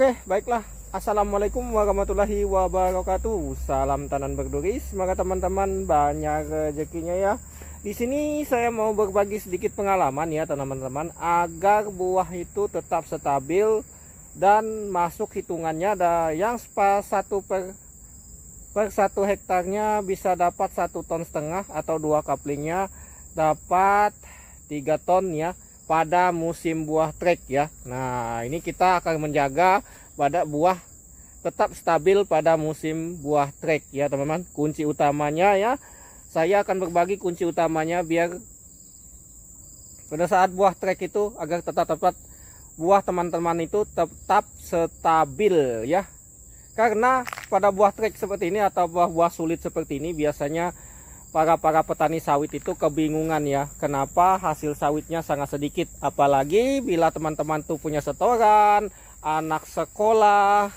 Oke, baiklah. Assalamualaikum warahmatullahi wabarakatuh. Salam tanam berduri. Semoga teman-teman banyak rezekinya ya. Di sini saya mau berbagi sedikit pengalaman ya teman-teman, agar buah itu tetap stabil dan masuk hitungannya ada yang satu per 1 hektarnya bisa dapat 1,5 ton atau 2 kaplingnya dapat 3 ton ya pada musim buah trek ya. Nah, ini kita akan menjaga pada buah tetap stabil pada musim buah trek ya teman-teman. Kunci utamanya ya, saya akan berbagi kunci utamanya biar pada saat buah trek itu agar tetap buah teman-teman itu tetap stabil ya. Karena pada buah trek seperti ini atau buah-buah sulit seperti ini biasanya para petani sawit itu kebingungan ya, kenapa hasil sawitnya sangat sedikit. Apalagi bila teman-teman tuh punya setoran, anak sekolah,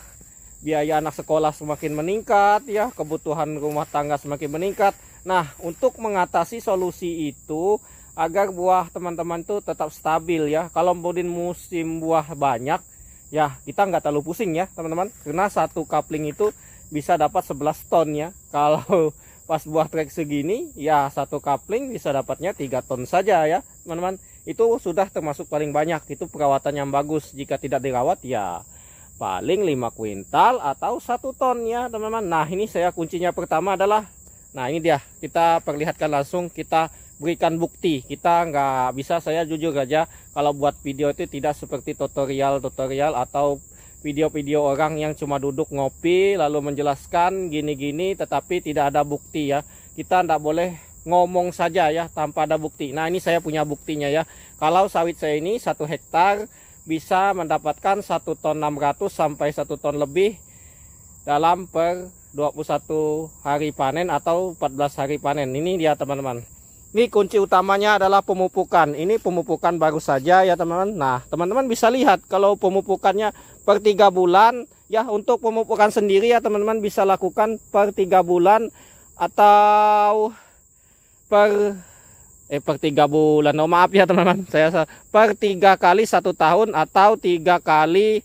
biaya anak sekolah semakin meningkat ya, kebutuhan rumah tangga semakin meningkat. Nah, untuk mengatasi solusi itu agar buah teman-teman tuh tetap stabil ya, kalau musim buah banyak ya, kita nggak terlalu pusing ya teman-teman, karena 1 kapling itu bisa dapat 11 ton ya. Kalau pas buah trek segini ya, 1 kapling bisa dapatnya 3 ton saja ya teman-teman. Itu sudah termasuk paling banyak. Itu perawatan yang bagus. Jika tidak dirawat ya paling 5 kuintal atau 1 ton ya teman-teman. Nah, ini saya kuncinya pertama adalah, nah ini dia, kita perlihatkan langsung, kita berikan bukti. Kita nggak bisa, saya jujur aja kalau buat video itu tidak seperti tutorial atau video-video orang yang cuma duduk ngopi lalu menjelaskan gini-gini tetapi tidak ada bukti ya. Kita tidak boleh ngomong saja ya tanpa ada bukti. Nah, ini saya punya buktinya ya. Kalau sawit saya ini 1 hektar bisa mendapatkan 1,6 ton sampai 1 ton lebih dalam per 21 hari panen atau 14 hari panen. Ini dia teman-teman. Ini kunci utamanya adalah pemupukan. Ini pemupukan baru saja ya teman-teman. Nah, teman-teman bisa lihat kalau pemupukannya per 3 bulan ya. Untuk pemupukan sendiri ya teman-teman bisa lakukan per 3 bulan atau per 3 bulan. Oh, maaf ya teman-teman, saya per 3 kali 1 tahun atau 3 kali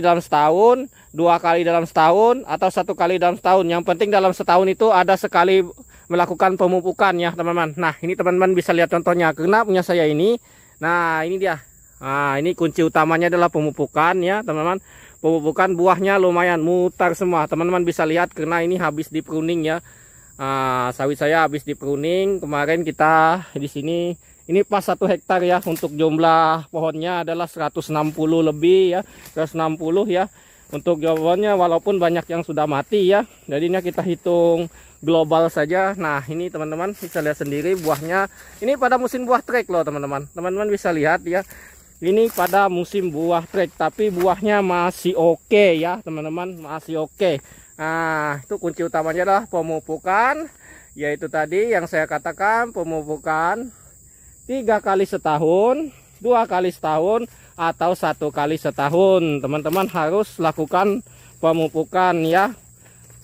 dalam setahun, 2 kali dalam setahun atau 1 kali dalam setahun. Yang penting dalam setahun itu ada sekali melakukan pemupukan ya teman-teman. Nah, ini teman-teman bisa lihat contohnya karena punya saya ini. Nah, ini dia. Nah, ini kunci utamanya adalah pemupukan ya teman-teman. Pemupukan buahnya lumayan mutar semua. Teman-teman bisa lihat karena ini habis di pruning ya. Sawit saya habis di pruning kemarin. Kita di sini ini pas 1 hektar ya. Untuk jumlah pohonnya adalah 160 lebih ya, 160 ya. Untuk jawabannya walaupun banyak yang sudah mati ya. Jadinya kita hitung global saja. Nah, ini teman-teman bisa lihat sendiri buahnya. Ini pada musim buah trek loh teman-teman. Teman-teman bisa lihat ya. Ini pada musim buah trek tapi buahnya masih oke ya teman-teman, masih oke. Nah, itu kunci utamanya adalah pemupukan, yaitu tadi yang saya katakan, pemupukan 3 kali setahun, 2 kali setahun atau 1 kali setahun. Teman-teman harus lakukan pemupukan ya.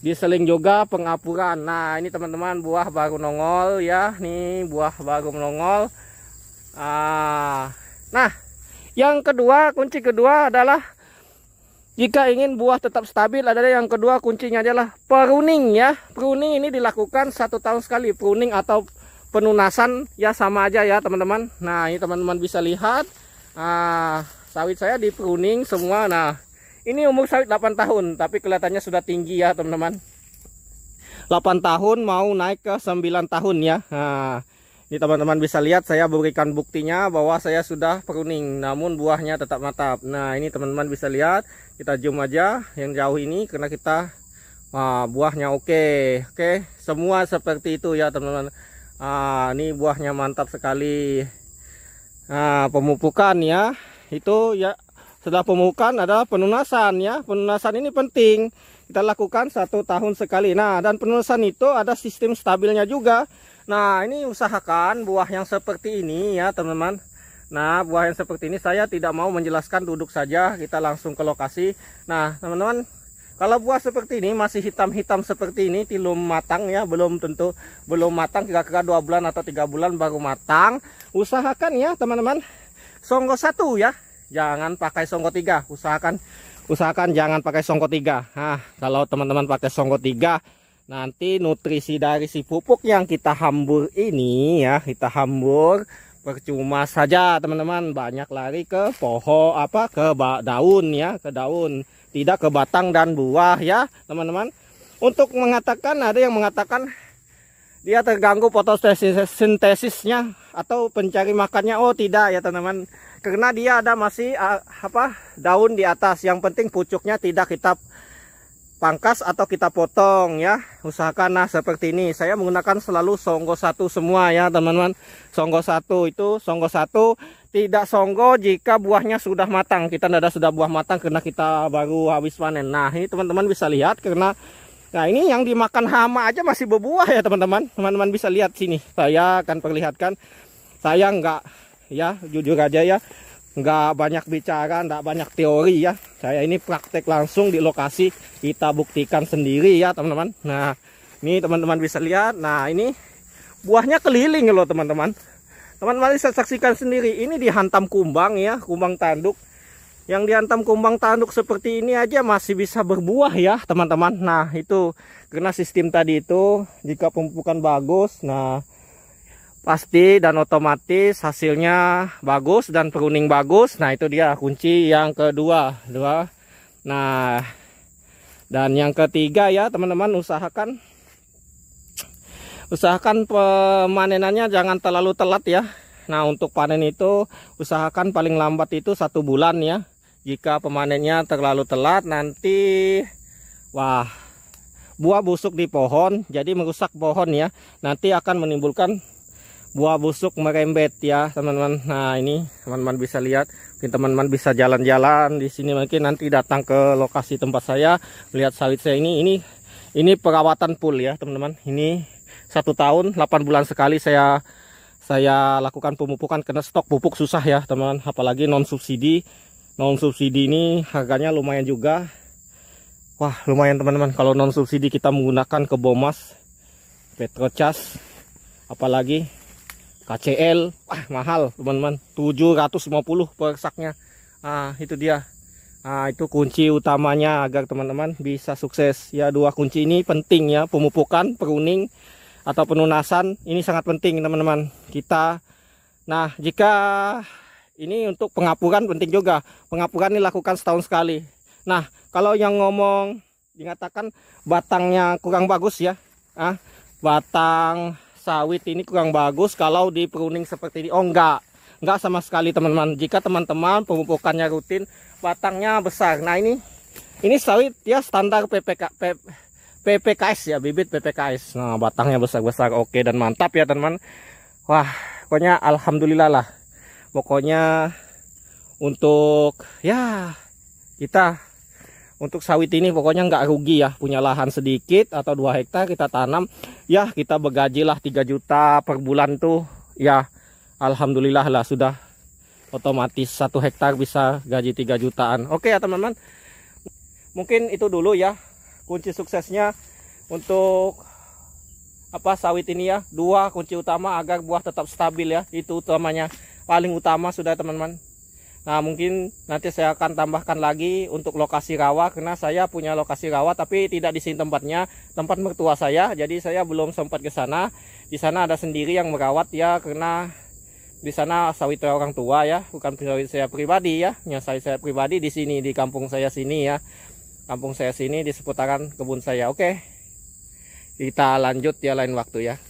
Diseling juga pengapuran. Nah, ini teman-teman buah baru nongol ya. Nih buah baru nongol. Nah, yang kedua, kunci kedua adalah jika ingin buah tetap stabil adalah yang kedua kuncinya adalah pruning ya. Pruning ini dilakukan 1 tahun sekali. Pruning atau penunasan ya sama aja ya teman-teman. Nah, ini teman-teman bisa lihat. Sawit saya di pruning semua. Nah, ini umur sawit 8 tahun tapi kelihatannya sudah tinggi ya teman-teman. 8 tahun mau naik ke 9 tahun ya. Nah, ini teman-teman bisa lihat saya berikan buktinya bahwa saya sudah pruning namun buahnya tetap mantap. Nah, ini teman-teman bisa lihat, kita zoom aja yang jauh ini karena kita buahnya oke. Semua seperti itu ya teman-teman. Ini buahnya mantap sekali. Pemupukan ya. Itu ya. Setelah pemupukan adalah penunasan ya. Penunasan ini penting. Kita lakukan 1 tahun sekali. Nah, dan penunasan itu ada sistem stabilnya juga. Nah, ini usahakan buah yang seperti ini ya teman-teman. Nah, buah yang seperti ini saya tidak mau menjelaskan, duduk saja. Kita langsung ke lokasi. Nah, teman-teman, kalau buah seperti ini masih hitam-hitam seperti ini belum matang ya. Belum matang, kira-kira 2 bulan atau 3 bulan baru matang. Usahakan ya teman-teman. Songgo 1 ya. jangan pakai songko 3. Usahakan jangan pakai songko 3. Nah, kalau teman-teman pakai songko 3, nanti nutrisi dari si pupuk yang kita hambur ini ya, kita hambur percuma saja teman-teman, banyak lari ke pohon ke daun ya, ke daun, tidak ke batang dan buah ya teman-teman. Untuk mengatakan, ada yang mengatakan dia terganggu fotosintesisnya atau pencari makannya. Oh tidak ya teman-teman, karena dia ada masih daun di atas. Yang penting pucuknya tidak kita pangkas atau kita potong ya. Usahakan nah seperti ini. Saya menggunakan selalu songgo 1 semua ya teman-teman. Songgo 1 itu songgo 1, tidak songgo jika buahnya sudah matang. Kita tidak ada sudah buah matang karena kita baru habis panen. Nah ini teman-teman bisa lihat, karena nah ini yang dimakan hama aja masih berbuah ya teman-teman. Teman-teman bisa lihat sini. Saya akan perlihatkan. Saya enggak ya, jujur aja ya, nggak banyak bicara, nggak banyak teori ya. Saya ini praktek langsung di lokasi, kita buktikan sendiri ya teman-teman. Nah ini teman-teman bisa lihat. Nah ini buahnya keliling loh teman-teman. Teman-teman bisa saksikan sendiri. Ini dihantam kumbang ya, kumbang tanduk. Yang dihantam kumbang tanduk seperti ini aja masih bisa berbuah ya teman-teman. Nah itu karena sistem tadi itu, jika pemupukan bagus, nah pasti dan otomatis hasilnya bagus dan pruning bagus. Nah itu dia kunci yang kedua. Nah dan yang ketiga ya teman-teman, usahakan pemanenannya jangan terlalu telat ya. Nah untuk panen itu usahakan paling lambat itu 1 bulan ya. Jika pemanennya terlalu telat, nanti wah, buah busuk di pohon jadi merusak pohon ya. Nanti akan menimbulkan buah busuk merembet ya teman-teman. Nah ini teman-teman bisa lihat, mungkin teman-teman bisa jalan-jalan di sini, mungkin nanti datang ke lokasi tempat saya melihat sawit saya ini perawatan full ya teman-teman. Ini 1 tahun 8 bulan sekali saya lakukan pemupukan, karena stok pupuk susah ya teman-teman, apalagi non subsidi ini harganya lumayan juga. Wah lumayan teman-teman, kalau non subsidi kita menggunakan ke Bomas, Petrocas, apalagi KCL, wah mahal teman-teman, 750 per saknya. Nah itu dia. Nah itu kunci utamanya agar teman-teman bisa sukses ya. 2 kunci ini penting ya, pemupukan, pruning atau penunasan ini sangat penting teman-teman kita. Nah jika ini untuk pengapuran penting juga, pengapuran ini lakukan setahun sekali. Nah kalau yang ngomong dikatakan batangnya kurang bagus ya, batang sawit ini kurang bagus kalau di pruning seperti ini. Oh enggak sama sekali teman-teman. Jika teman-teman pemupukannya rutin, batangnya besar. Nah ini sawit ya standar PPKS ya, bibit PPKS. Nah batangnya besar-besar, oke dan mantap ya teman-teman. Wah pokoknya alhamdulillah lah. Pokoknya untuk ya kita untuk sawit ini pokoknya nggak rugi ya, punya lahan sedikit atau 2 hektar kita tanam ya, kita bergaji lah 3 juta per bulan tuh ya, alhamdulillah lah, sudah otomatis 1 hektar bisa gaji 3 jutaan. Oke ya teman-teman, mungkin itu dulu ya kunci suksesnya untuk sawit ini ya. 2 kunci utama agar buah tetap stabil ya, itu utamanya, paling utama sudah teman-teman. Nah mungkin nanti saya akan tambahkan lagi untuk lokasi rawa, karena saya punya lokasi rawa tapi tidak di sini tempatnya, tempat mertua saya, jadi saya belum sempat ke sana. Di sana ada sendiri yang merawat ya, karena di sana sawit orang tua ya, bukan sawit saya pribadi ya. Sawit saya pribadi di sini, di kampung saya sini ya, kampung saya sini di seputaran kebun saya. Oke, kita lanjut ya lain waktu ya.